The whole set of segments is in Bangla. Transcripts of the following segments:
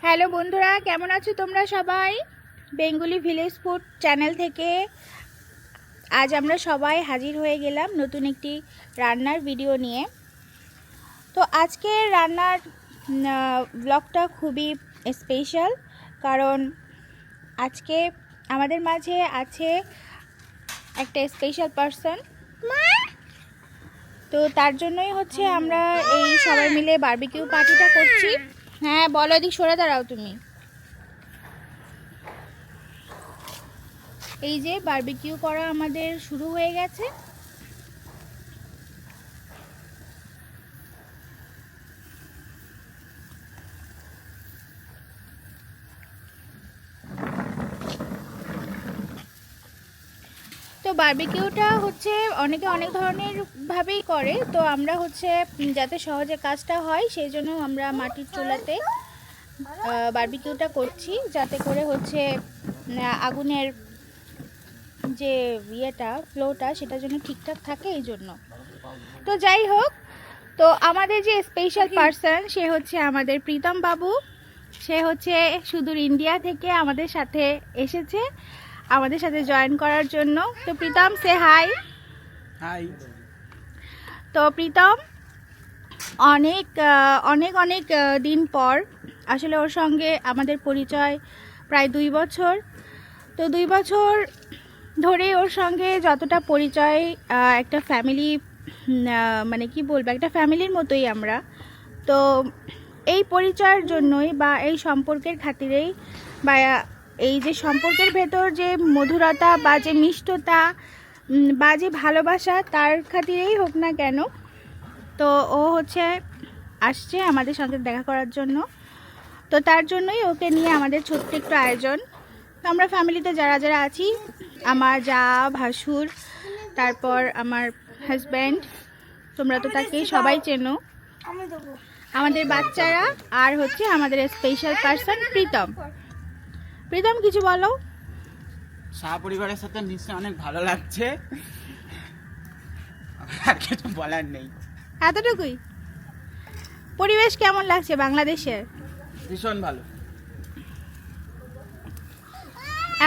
হ্যালো বন্ধুরা, কেমন আছো তোমরা সবাই? বেঙ্গলি ভিলেজ ফুড চ্যানেল থেকে আজ আমরা সবাই হাজির হয়ে গেলাম নতুন একটি রান্নার ভিডিও নিয়ে। তো আজকের রান্নার ব্লগটা খুবই স্পেশাল, কারণ আজকে আমাদের মাঝে আছে একটা স্পেশাল পারসন। তো তার জন্যই হচ্ছে আমরা এই সবাই মিলে বারবিকিউ পার্টিটা করছি। হ্যাঁ বলো, এদিক সরে দাঁড়াও তুমি। এই যে বারবিকিউ করা আমাদের শুরু হয়ে গেছে। তো বারবিকিউটা হচ্ছে অনেকে অনেক ধরনের ভাবেই করে, তো আমরা হচ্ছে যাতে সহজে কাজটা হয় সেই জন্য আমরা মাটির চুলাতে বারবিকিউটা করছি, যাতে করে হচ্ছে আগুনের যে ফ্লোটা সেটা যেন ঠিকঠাক থাকে এই জন্য। তো যাই হোক, তো আমাদের যে স্পেশাল পারসন সে হচ্ছে আমাদের প্রীতম বাবু। সে হচ্ছে সুদূর ইন্ডিয়া থেকে আমাদের সাথে এসেছে, আমাদের সাথে জয়েন করার জন্য। তো প্রীতম, সে হাই। হাই। তো প্রীতম অনেক অনেক অনেক দিন পর আসলে ওর সঙ্গে আমাদের পরিচয়, প্রায় 2 বছর। তো 2 বছর ধরে ওর সঙ্গে যতটা পরিচয়, একটা ফ্যামিলি, মানে কি বলবো, একটা ফ্যামিলির মতোই আমরা। তো এই পরিচয়ের জন্যই বা এই সম্পর্কের খাতিরেই বা এই যে সম্পর্কের ভেতর যে মধুরতা বা যে মিষ্টতা বা যে ভালোবাসা, তার খাতিরেই হোক না কেন, তো ও হচ্ছে আসছে আমাদের সাথে দেখা করার জন্য। তো তার জন্যই ওকে নিয়ে আমাদের ছোট্ট একটু আয়োজন। তো আমরা ফ্যামিলিতে যারা যারা আছি, আমার যা, ভাসুর, তারপর আমার হাজব্যান্ড, তোমরা তো তাকে সবাই চেনো, আমাদের বাচ্চারা, আর হচ্ছে আমাদের স্পেশাল পারসন প্রীতম। প্রীতম, কিছু বলো। শাহ পরিবারের সাথে মিশে অনেক ভালো লাগছে, আর কিছু বলার নেই। এতটুকুই? পরিবেশ কেমন লাগছে বাংলাদেশের? ভীষণ ভালো।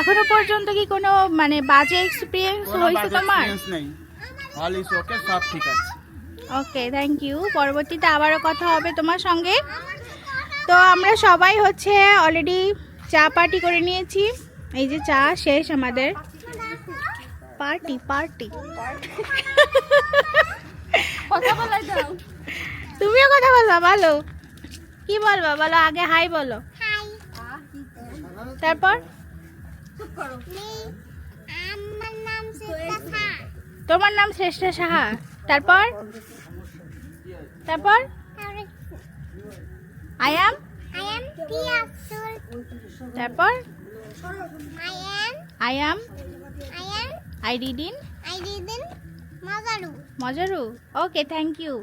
এখনো পর্যন্ত কি কোনো মানে বাজে এক্সপিরিয়েন্স হয়েছে তোমার? নেই, অল ইজ ওকে, সব ঠিক আছে। ওকে, থ্যাংক ইউ। পরবর্তীতে আবারও কথা হবে তোমার সঙ্গে। তো আমরা সবাই হচ্ছে অলরেডি চা পার্টি করে নিয়েছি। এই যে চা শেষ আমাদের। পার্টি পার্টি তুমিও কথা বলবা, বলো কি বলবা, বলো আগে হাই বলো, তারপর তোমার নাম শ্রেষ্ঠ সাহা, তারপর তারপর আই এম, তারপর আই এম আই ডিডিন মজারু। Okay, thank you.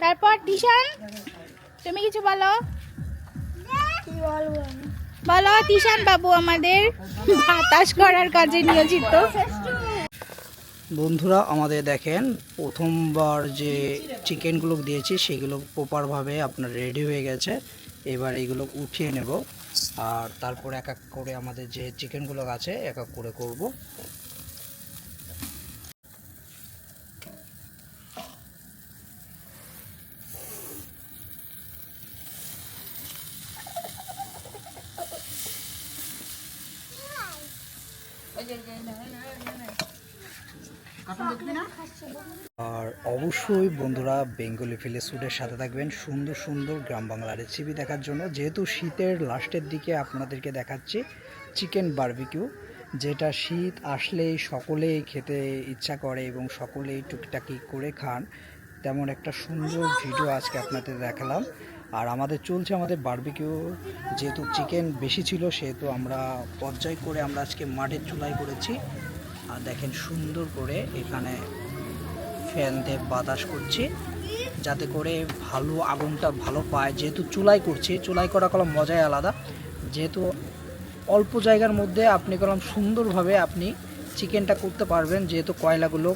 তারপর তিশান, তুমি কিছু বলো। বলো, তিশান বাবু আমাদের বাতাস করার কাজে নিয়োজিত। বন্ধুরা, আমাদের দেখেন প্রথমবার যে চিকেনগুলো দিয়েছি সেগুলো প্রপারভাবে আপনার রেডি হয়ে গেছে। এবার এগুলো উঠিয়ে নেব, আর তারপর এক এক করে আমাদের যে চিকেনগুলো আছে এক এক করে করব। আর অবশ্যই বন্ধুরা বেঙ্গলি ভিলেজ ফুডের সাথে থাকবেন সুন্দর সুন্দর গ্রাম বাংলা রেসিপি দেখার জন্য। যেহেতু শীতের লাস্টের দিকে আপনাদেরকে দেখাচ্ছি চিকেন বারবিকিউ, যেটা শীত আসলেই সকলেই খেতে ইচ্ছা করে এবং সকলেই টুকিটাকি করে খান, তেমন একটা সুন্দর ভিডিও আজকে আপনাদের দেখালাম। আর আমাদের চলছে আমাদের বারবিকিউ, যেহেতু চিকেন বেশি ছিল সেহেতু আমরা পর্যায় করে আমরা আজকে মাটির চুলাই করেছি। আর দেখেন সুন্দর করে এখানে ফ্যান দিয়ে বাতাস করছি, যাতে করে ভালো আগুনটা ভালো পায়। যেহেতু চুলাই করছি, চুলাই করা কলম মজাই আলাদা। যেহেতু অল্প জায়গার মধ্যে আপনি কলম সুন্দরভাবে আপনি চিকেনটা করতে পারবেন, যেহেতু কয়লাগুলো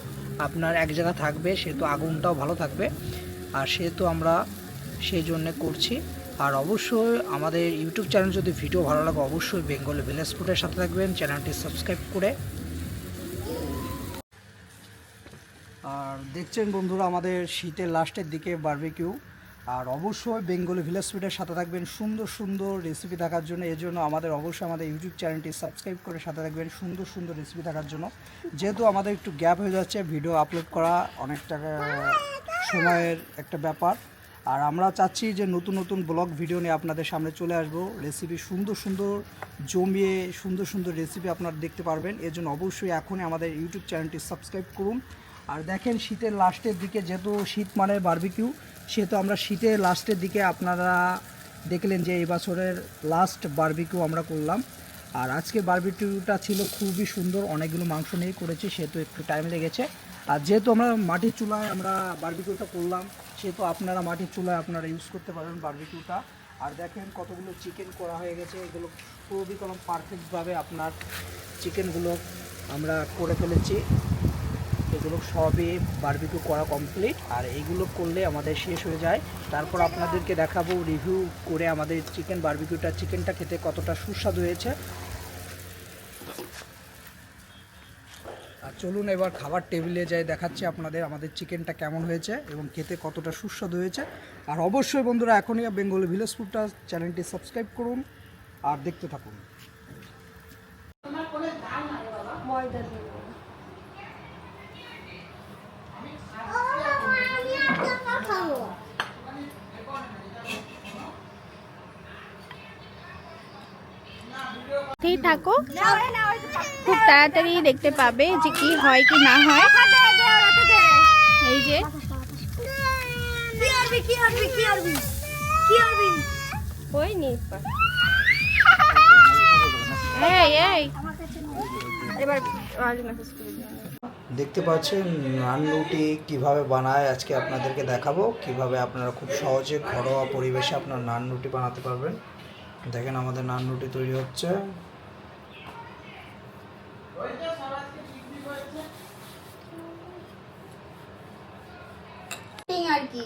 আপনার এক জায়গা থাকবে সেহেতু আগুনটাও ভালো থাকবে। আর সেহেতু আমরা সেই জন্যে করছি। আর অবশ্যই আমাদের ইউটিউব চ্যানেল যদি ভিডিও ভালো লাগে অবশ্যই বেঙ্গলি ভিলেজ ফুডের সাথে থাকবেন, চ্যানেলটি সাবস্ক্রাইব করে। আর দেখছেন বন্ধুরা আমাদের শীতের লাস্টের দিকে বারবিকিউ। আর অবশ্যই বেঙ্গলি ভিলেজ ফুডের সাথে থাকবেন সুন্দর সুন্দর রেসিপি দেখার জন্য। এর জন্য অবশ্যই আমাদের ইউটিউব চ্যানেলটি সাবস্ক্রাইব করে সাথে থাকবেন সুন্দর সুন্দর রেসিপি দেখার জন্য। যেহেতু আমাদের একটু গ্যাপ হয়ে যাচ্ছে ভিডিও আপলোড করা, অনেকটা সময়ের একটা ব্যাপার। আর আমরা চাচ্ছি যে নতুন নতুন ব্লগ ভিডিও নিয়ে আপনাদের সামনে চলে আসবো, রেসিপি সুন্দর সুন্দর জমিয়ে সুন্দর সুন্দর রেসিপি আপনারা দেখতে পারবেন। এর জন্য অবশ্যই এখনই আমাদের ইউটিউব চ্যানেলটি সাবস্ক্রাইব করুন। আর দেখেন শীতের লাস্টের দিকে, যেহেতু শীত মানে বারবিকিউ, সেহেতু আমরা শীতের লাস্টের দিকে আপনারা দেখলেন যে এই বছরের লাস্ট বারবিকিউ আমরা করলাম। আর আজকে বারবিকিউটা ছিল খুবই সুন্দর, অনেকগুলো মাংস নিয়ে করেছি সেহেতু একটু টাইম লেগেছে। আর যেহেতু আমরা মাটির চুলায় আমরা বারবিকিউটা করলাম সেহেতু আপনারা মাটির চুলায় আপনারা ইউজ করতে পারবেন বারবিকিউটা। আর দেখেন কতগুলো চিকেন করা হয়ে গেছে, এগুলো খুবই কোনো পারফেক্টভাবে আপনার চিকেনগুলো আমরা করে ফেলেছি। এগুলো সবই বারবিকিউ করা কমপ্লিট। আর এইগুলো করলে আমাদের শেষ হয়ে যায়, তারপর আপনাদেরকে দেখাবো রিভিউ করে আমাদের চিকেনটা খেতে কতটা সুস্বাদু হয়েছে। আর চলুন এবার খাবার টেবিলে যাই, দেখাচ্ছি আপনাদের আমাদের চিকেনটা কেমন হয়েছে এবং খেতে কতটা সুস্বাদু হয়েছে। আর অবশ্যই বন্ধুরা এখনই বেঙ্গলি ভিলেজ ফুডটা চ্যানেলটি সাবস্ক্রাইব করুন আর দেখতে থাকুন। ঠিক থাকো, খুব তাড়াতাড়ি দেখতে পাবে যে কি হয় কি না হয়। এই যে দেখতে পাচ্ছেন নান রুটি কীভাবে বানায়, আজকে আপনাদেরকে দেখাবো কিভাবে আপনারা খুব সহজে ঘরোয়া পরিবেশে আপনার নান রুটি বানাতে পারবেন। দেখেন আমাদের নান রুটি তৈরি হচ্ছে। আর কি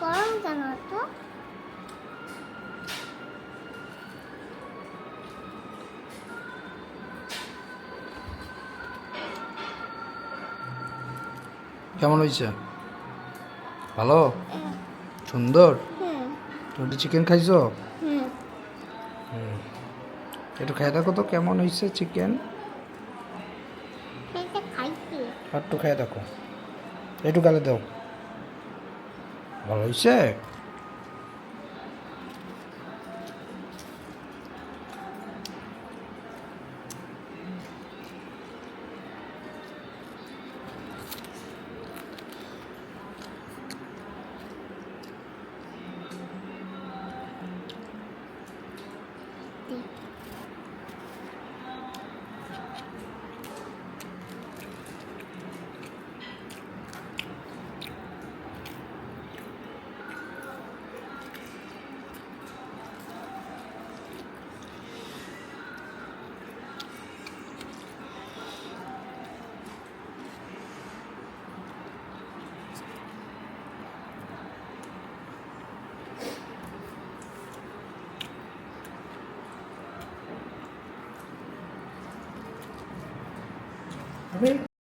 গরম কেন তো? কেমন হয়েছে? ভালো, সুন্দর। তুমি চিকেন খাইছো? একটু খেয়ে দেখো তো কেমন হয়েছে চিকেন। একটু খেয়ে দেখো, একটু গালে দাও। ভালো হয়েছে?